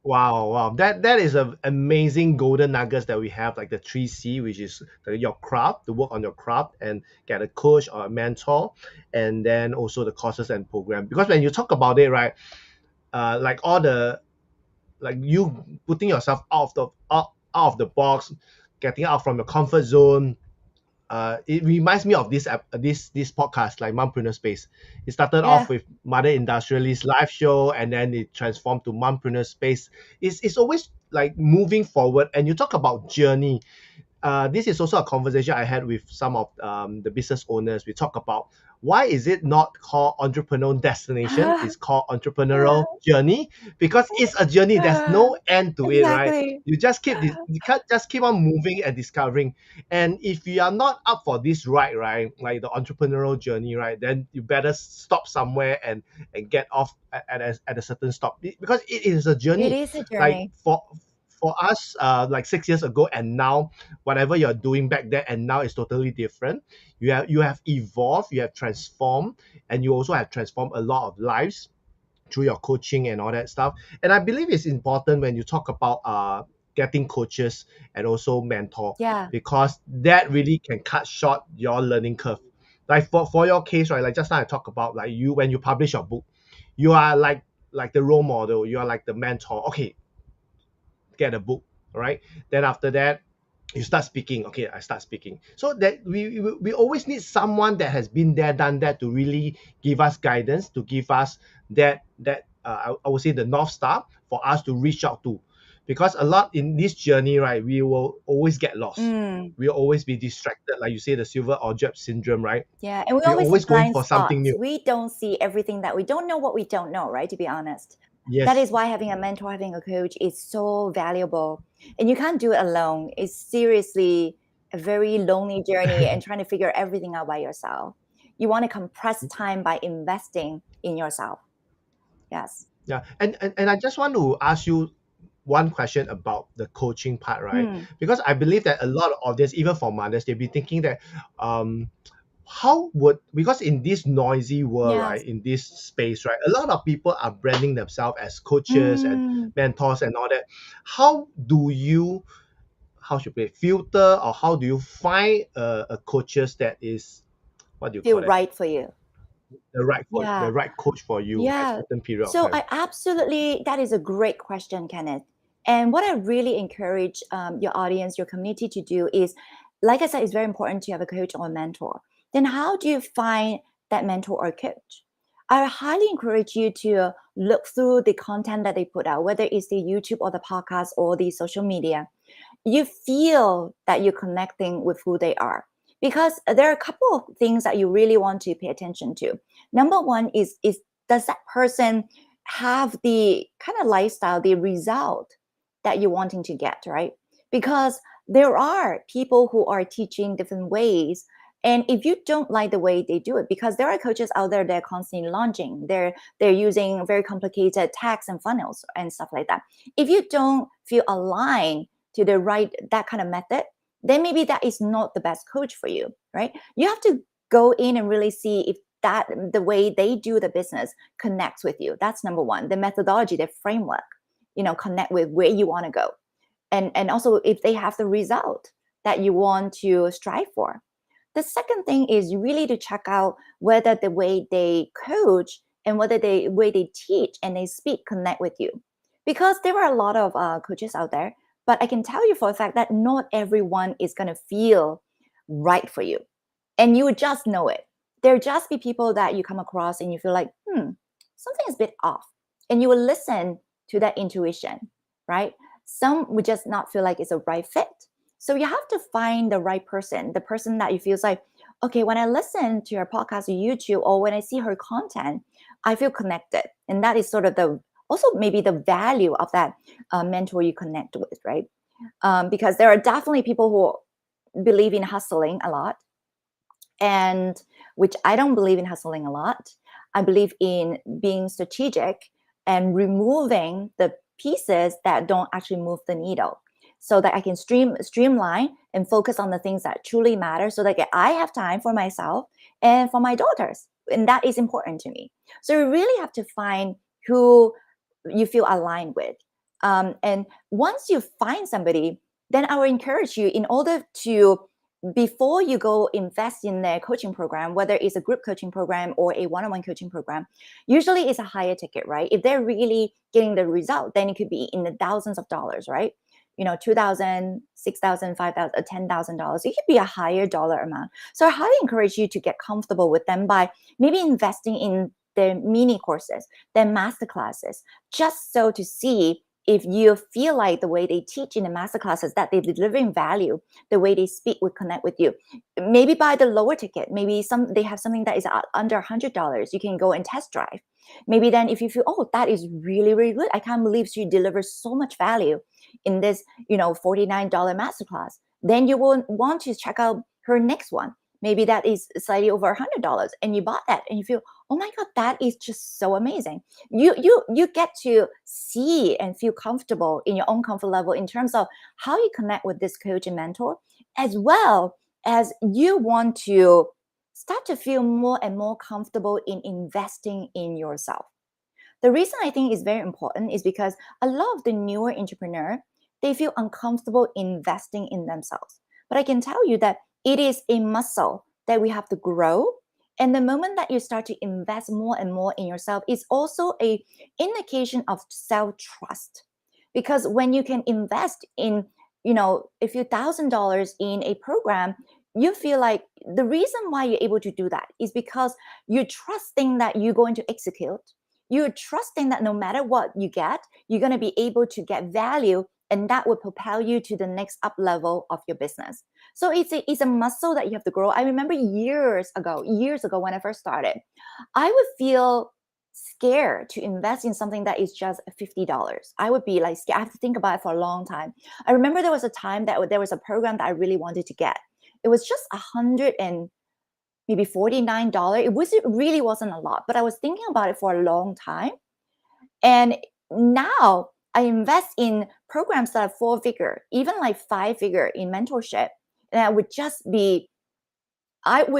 Wow, wow. That is a amazing golden nuggets that we have, like the 3C, which is your craft, to work on your craft and get a coach or a mentor, and then also the courses and program. Because when you talk about it, right, like all the, like you putting yourself out of the box, getting out from your comfort zone, it reminds me of this podcast, like Mompreneur Space. It started off Yeah. with Mother Industrialist live show, and then it transformed to Mompreneur Space. It's always like moving forward, and you talk about journey. This is also a conversation I had with some of the business owners. We talk about why is it not called entrepreneurial destination? It's called entrepreneurial journey because it's a journey. There's no end to it, right? Exactly. You just keep this. You can't just keep on moving and discovering. And if you are not up for this ride, right, like the entrepreneurial journey, right, then you better stop somewhere and get off at a certain stop because it is a It journey. is a Like journey. for us, like 6 years ago and now, whatever you're doing back then and now is totally different. You have evolved, you have transformed, and you also have transformed a lot of lives through your coaching and all that stuff. And I believe it's important when you talk about getting coaches and also mentor, Yeah. because that really can cut short your learning curve. Like for your case, right? Like just now I talk about like you when you publish your book, you are like the role model, you are like the mentor. Okay, get a book, all right? Then after that, you start speaking. Okay, I start speaking. So that we always need someone that has been there, done that, to really give us guidance, to give us I would say the north star for us to reach out to, because a lot in this journey, right, we will always get lost. Mm. We'll always be distracted, like you say, the silver object syndrome, right? Yeah. And we We're always see always going blind for something spots. new. We don't see everything that we don't know what we don't know, right? To be honest. That Yes. is why having a mentor, having a coach is so valuable. And you can't do it alone. It's seriously a very lonely journey and trying to figure everything out by yourself. You want to compress time by investing in yourself. Yes. Yeah, and I just want to ask you one question about the coaching part, right? Hmm. Because I believe that a lot of this, even for mothers, they'll be thinking that, um, how would, because in this noisy world, Yes. right, in this space, right, a lot of people are branding themselves as coaches and Mm. mentors and all that. How do you, how should we filter, or how do you find a coaches that is, what do you Feel call it, right for you. the Yeah. right coach for you at Yeah. certain period of So time? I absolutely, that is a great question, Kenneth. And what I really encourage your audience, your community to do is, like I said, it's very important to have a coach or a mentor. Then how do you find that mentor or coach? I highly encourage you to look through the content that they put out, whether it's the YouTube or the podcast or the social media. You feel that you're connecting with who they are, because there are a couple of things that you really want to pay attention to. Number one is does that person have the kind of lifestyle, the result that you're wanting to get, right? Because there are people who are teaching different ways, and if you don't like the way they do it, because there are coaches out there that are constantly launching, they're using very complicated tags and funnels and stuff like that. If you don't feel aligned to the right, that kind of method, then maybe that is not the best coach for you, right? You have to go in and really see if that the way they do the business connects with you. That's number one. The methodology, the framework, connect with where you want to go. And also if they have the result that you want to strive for. The second thing is really to check out whether the way they coach and whether the way they teach and they speak connect with you. Because there are a lot of coaches out there, but I can tell you for a fact that not everyone is going to feel right for you. And you would just know it. There'll just be people that you come across and you feel like, something is a bit off. And you will listen to that intuition, right? Some would just not feel like it's a right fit. So you have to find the right person, the person that you feel like, okay, when I listen to your podcast or YouTube, or when I see her content, I feel connected. And that is sort of the, also maybe the value of that mentor you connect with, right? Because there are definitely people who believe in hustling a lot, and which I don't believe in hustling a lot. I believe in being strategic and removing the pieces that don't actually move the needle, so that I can streamline and focus on the things that truly matter, so that I have time for myself and for my daughters. And that is important to me. So you really have to find who you feel aligned with. And once you find somebody, then I will encourage you, in order to, before you go invest in their coaching program, whether it's a group coaching program or a one-on-one coaching program, usually it's a higher ticket, right? If they're really getting the result, then it could be in the thousands of dollars, right? $2,000, $6,000, $5,000, $10,000. It could be a higher dollar amount. So I highly encourage you to get comfortable with them by maybe investing in their mini courses, their master classes, just so to see if you feel like the way they teach in the master classes, that they're delivering value, the way they speak will connect with you. Maybe buy the lower ticket. Maybe they have something that is under $100. You can go and test drive. Maybe then if you feel, oh, that is really, really good. I can't believe she delivers so much value in this, $49 masterclass. Then you will want to check out her next one. Maybe that is slightly over $100 and you bought that and you feel, oh my God, that is just so amazing. You get to see and feel comfortable in your own comfort level in terms of how you connect with this coach and mentor, as well as you want to start to feel more and more comfortable in investing in yourself. The reason I think is very important is because a lot of the newer entrepreneur, they feel uncomfortable investing in themselves. But I can tell you that it is a muscle that we have to grow. And the moment that you start to invest more and more in yourself is also a indication of self-trust. Because when you can invest in, a few $1,000s in a program, you feel like the reason why you're able to do that is because you're trusting that you're going to execute. You're trusting that no matter what you get, you're going to be able to get value, and that will propel you to the next up level of your business. So it's a muscle that you have to grow. I remember years ago when I first started, I would feel scared to invest in something that is just $50. I would be like scared. I have to think about it for a long time. I remember there was a time that there was a program that I really wanted to get. It was just maybe $49. It really wasn't a lot, but I was thinking about it for a long time. And now I invest in programs that are 4-figure, even like 5-figure in mentorship. And I would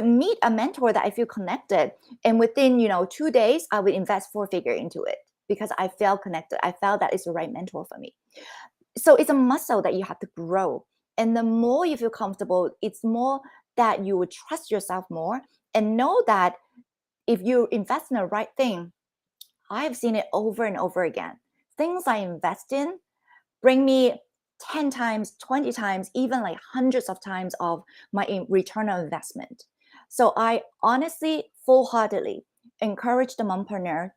meet a mentor that I feel connected. And within, 2 days, I would invest 4-figure into it because I felt connected. I felt that it's the right mentor for me. So it's a muscle that you have to grow. And the more you feel comfortable, it's more that you would trust yourself more and know that if you invest in the right thing, I've seen it over and over again. Things I invest in bring me 10 times, 20 times, even like hundreds of times of my return on investment. So I honestly, full-heartedly encourage the mompreneur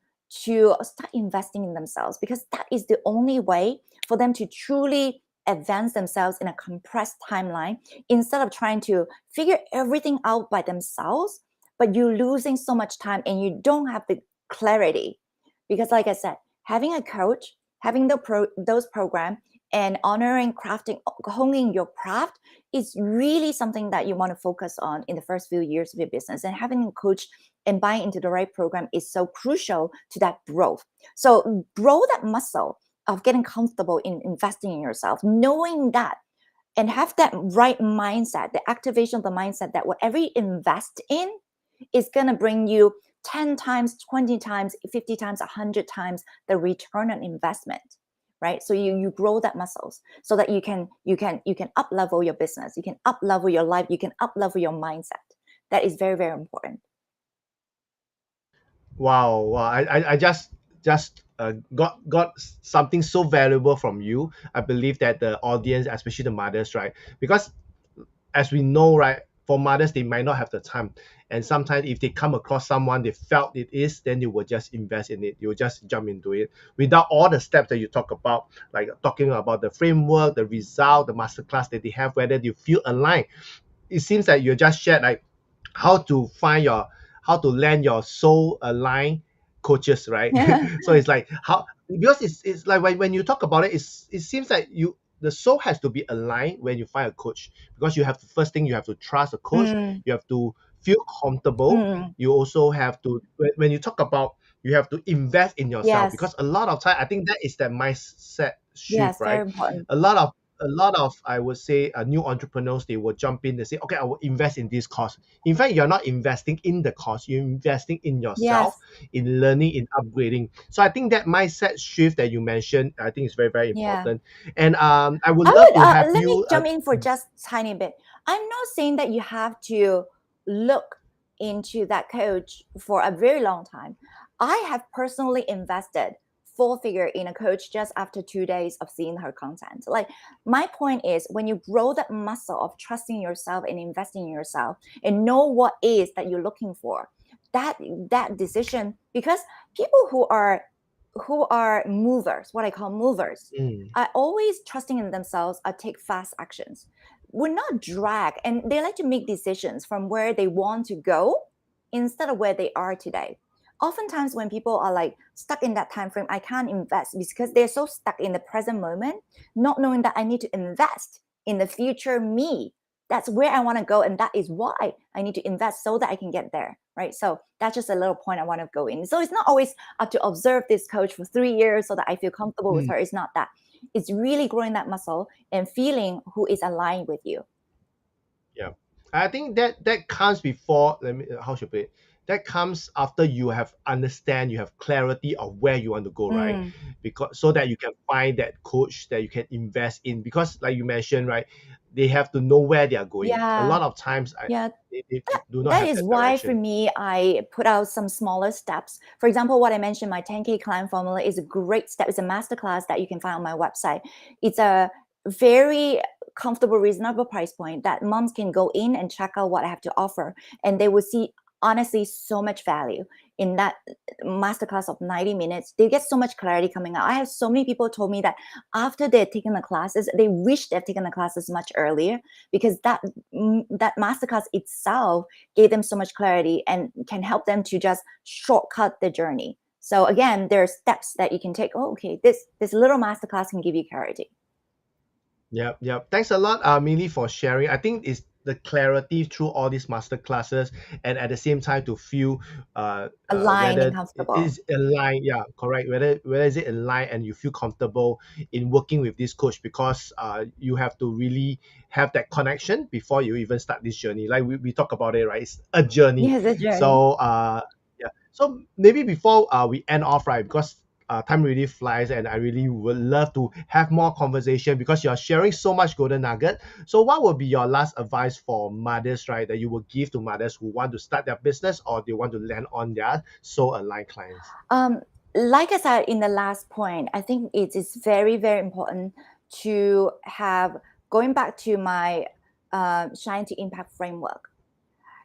to start investing in themselves, because that is the only way for them to truly advance themselves in a compressed timeline, instead of trying to figure everything out by themselves, but you're losing so much time and you don't have the clarity. Because like I said, having a coach, having those programs, and honoring, crafting, honing your craft is really something that you want to focus on in the first few years of your business. And having a coach and buying into the right program is so crucial to that growth. So grow that muscle of getting comfortable in investing in yourself, knowing that, and have that right mindset, the activation of the mindset that whatever you invest in is going to bring you 10 times, 20 times, 50 times, 100 times the return on investment. Right? So you grow that muscles so that you can up level your business, you can up level your life, you can up level your mindset. That is very, very important. Wow, wow. I just got something so valuable from you. I believe that the audience, especially the mothers, right? Because as we know, right, for mothers, they might not have the time. And sometimes if they come across someone they felt it is, then they will just invest in it. You will just jump into it without all the steps that you talk about, like talking about the framework, the result, the masterclass that they have, whether you feel aligned. It seems that you just shared like how to find your, how to land your soul aligned coaches, right? So it's like how, because it's like when you talk about it, it seems like the soul has to be aligned when you find a coach, because you have to, first thing, you have to trust a coach, Mm, you have to feel comfortable, mm, you also have to, when you talk about, you have to invest in yourself, yes, because a lot of time I think that is that mindset shift, yes, very right? important. A lot of I would say new entrepreneurs, they will jump in, they say, okay, I will invest in this course. In fact, you're not investing in the course, you're investing in yourself, Yes, in learning, in upgrading. So I think that mindset shift that you mentioned, I think is very, very yeah. important. And I would I love would to have let me you jump in for just a tiny bit. I'm not saying that you have to look into that coach for a very long time. I have personally invested full figure in a coach just after 2 days of seeing her content. Like, my point is, when you grow that muscle of trusting yourself and investing in yourself and know what is that you're looking for, that decision, because people who are movers, what I call movers, Mm, are always trusting in themselves, or take fast actions. We're not dragged, and they like to make decisions from where they want to go instead of where they are today. Oftentimes when people are like stuck in that time frame, I can't invest because they're so stuck in the present moment, not knowing that I need to invest in the future me. That's where I want to go, and that is why I need to invest so that I can get there, right? So that's just a little point I want to go in. So it's not always up to observe this coach for 3 years so that I feel comfortable with mm. her. It's not that. It's really growing that muscle and feeling who is aligned with you. Yeah, I think that comes before. Let me how should I put it? That comes after you have understand, you have clarity of where you want to go, right? Mm, Because so that you can find that coach that you can invest in. Because like you mentioned, right, they have to know where they are going. A yeah, lot of times, yeah. they do not That have is that why for direction. me I put out some smaller steps. For example, what I mentioned, my 10K client formula is a great step. It's a masterclass that you can find on my website. It's a very comfortable, reasonable price point that moms can go in and check out what I have to offer, and they will see honestly so much value in that masterclass of 90 minutes. They get so much clarity coming out. I have so many people told me that after they've taken the classes, they wish they've taken the classes much earlier, because that masterclass itself gave them so much clarity and can help them to just shortcut the journey. So again, there are steps that you can take. Oh, okay, this little masterclass can give you clarity. Yep, yep. Thanks a lot, Millie, for sharing. I think it's the clarity through all these master classes, and at the same time to feel Aligned and whether it comfortable. is aligned. Yeah, correct. Whether is it aligned and you feel comfortable in working with this coach, because you have to really have that connection before you even start this journey. Like we talk about it, right? It's a journey. Yes, a journey. So yeah. So maybe before we end off, right? Because time really flies, and I really would love to have more conversation because you're sharing so much golden nugget. So what would be your last advice for mothers, right, that you would give to mothers who want to start their business or they want to land on their soul aligned clients? Um, like I said in the last point, I think it is very, very important to have, going back to my shine to impact framework.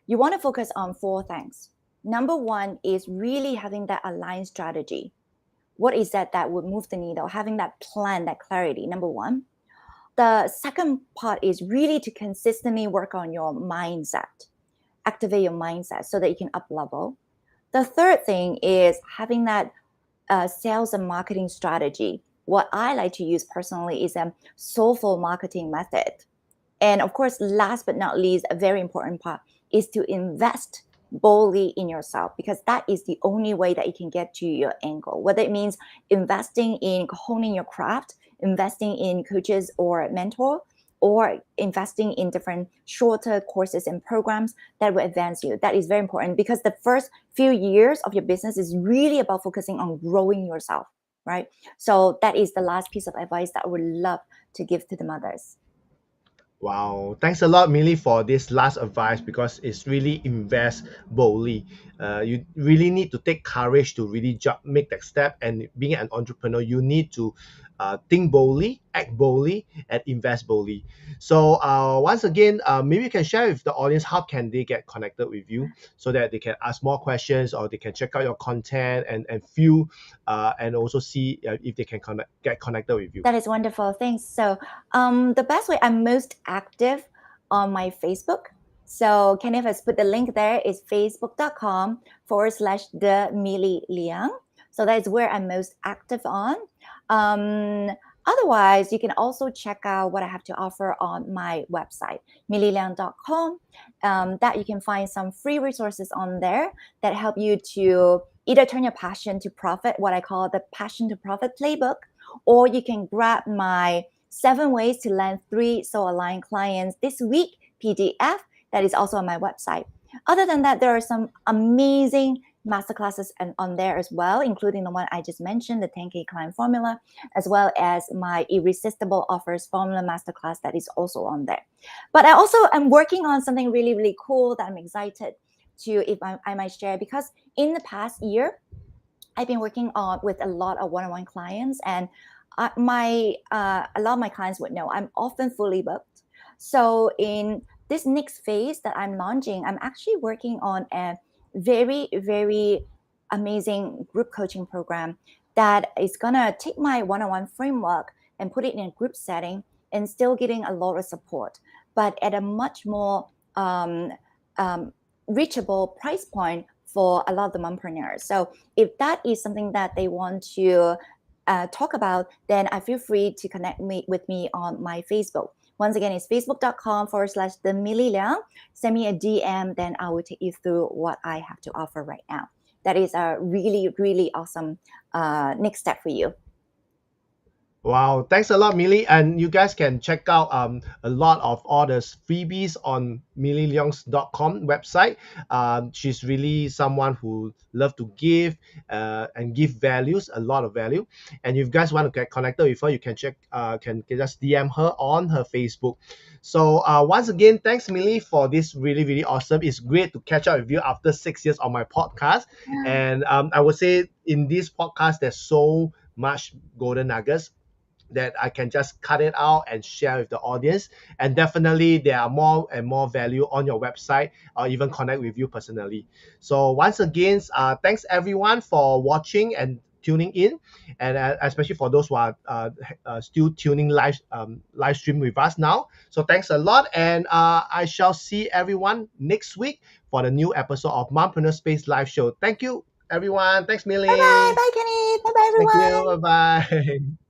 You want to focus on four things. Number one is really having that aligned strategy. What is that would move the needle? Having that plan, that clarity, number one. The second part is really to consistently work on your mindset, activate your mindset so that you can up level. The third thing is having that sales and marketing strategy. What I like to use personally is a soulful marketing method. And of course, last but not least, a very important part is to invest boldly in yourself, because that is the only way that you can get to your end goal. Whether it means investing in honing your craft, investing in coaches or mentor, or investing in different shorter courses and programs that will advance you. That is very important, because the first few years of your business is really about focusing on growing yourself, right? So that is the last piece of advice that I would love to give to the mothers. Wow, thanks a lot, Millie, for this last advice because it's really invest boldly. You really need to take courage to really make that step. And being an entrepreneur, you need to think boldly, act boldly, and invest boldly. So once again, maybe you can share with the audience how can they get connected with you so that they can ask more questions or they can check out your content and feel and also see if they can get connected with you. That is wonderful. Thanks. So, the best way, I'm most active on my Facebook. So, Kenneth has put the link there, is facebook.com/the Millie Leung. So, that is where I'm most active on. Otherwise, you can also check out what I have to offer on my website, millieleung.com. That you can find some free resources on there that help you to either turn your passion to profit, what I call the passion to profit playbook, or you can grab my 7 ways to land 3 soul aligned clients this week PDF that is also on my website. Other than that, there are some amazing masterclasses on there as well, including the one I just mentioned, the 10K client formula, as well as my irresistible offers formula masterclass that is also on there. But I also am working on something really, really cool that I'm excited to, if I might share, because in the past year, I've been working on with a lot of one-on-one clients, and a lot of my clients would know I'm often fully booked. So in this next phase that I'm launching, I'm actually working on a very, very amazing group coaching program that is gonna take my one-on-one framework and put it in a group setting and still getting a lot of support, but at a much more um, reachable price point for a lot of the mompreneurs. So if that is something that they want to talk about, then I feel free to connect with me on my Facebook. Once again, it's facebook.com/the Millie Leung. Send me a DM, then I will take you through what I have to offer right now. That is a really, really awesome next step for you. Wow, thanks a lot, Millie. And you guys can check out a lot of all the freebies on millieleungs.com website. She's really someone who love to give and give values, a lot of value. And if you guys want to get connected with her, you can can just DM her on her Facebook. So once again, thanks, Millie, for this really, really awesome. It's great to catch up with you after 6 years on my podcast. And I would say in this podcast, there's so much golden nuggets that I can just cut it out and share with the audience. And definitely there are more and more value on your website or even connect with you personally. So once again, thanks everyone for watching and tuning in, and especially for those who are still tuning live stream with us now. So thanks a lot, and I shall see everyone next week for the new episode of Mompreneur Space Live Show. Thank you, everyone. Thanks, Bye bye. Millie. Bye, Kenny. Bye bye, Thank you. everyone. Bye bye.